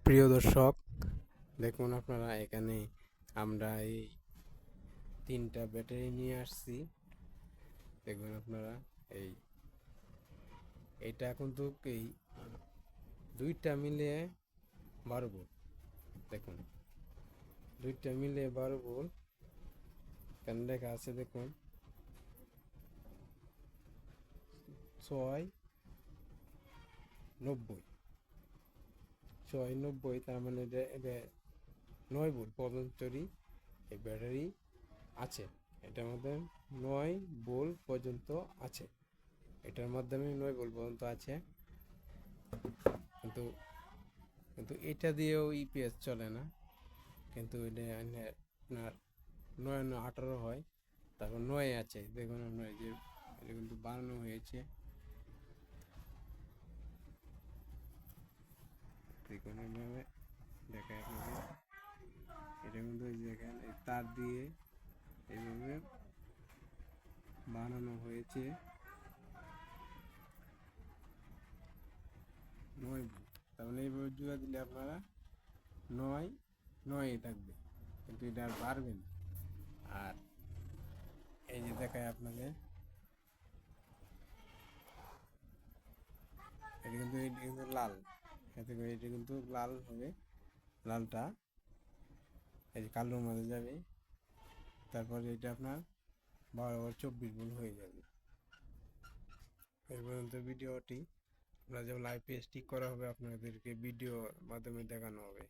প্রিয় দর্শক, দেখুন আপনারা এখানে আমরা এই 3টা ব্যাটারি নিয়ে আসছি। দেখুন আপনারা এই এটা কিন্তু এই 2টা মিলে 12 ভোল্ট। দেখুন 2টা মিলে 12 ভোল্ট কেন লেখা আছে দেখুন 690 690, তার মানে এটা 9 ভোল্ট পর্যন্তই এই ব্যাটারি আছে। এটার মধ্যে 9 ভোল্ট পর্যন্ত আছে, এটার মাধ্যমে 9 ভোল্ট পর্যন্ত আছে। কিন্তু কিন্তু এটা দিয়েও ইপিএস চলে না, কিন্তু এটা আপনার 9 9 18 হয়, তারপর 9 আছে। দেখুন আপনার যে এটা কিন্তু বানানো হয়েছে, দেখুন এইভাবে দেখায় আপনাকে। এটা কিন্তু দেখেন এই তার দিয়ে এইভাবে বানানো হয়েছে 9 ভোল্ট। তাহলে এইভাবে জুড়ে দিলে আপনারা 9 9 থাকবে, কিন্তু এটা আর বাড়বে না। আর এই যে দেখায় আপনাদের, এটা কিন্তু লাল, এতে করে এটা কিন্তু লাল হবে। লালটা এই যে কালোর মধ্যে যাবে, তারপরে এটা আপনার 12 24 ভোল্ট হয়ে যাবে। এই পর্যন্ত ভিডিওটি, আপনারা যখন লাইভ পেজ ঠিক করা হবে আপনাদেরকে ভিডিও মাধ্যমে দেখানো হবে।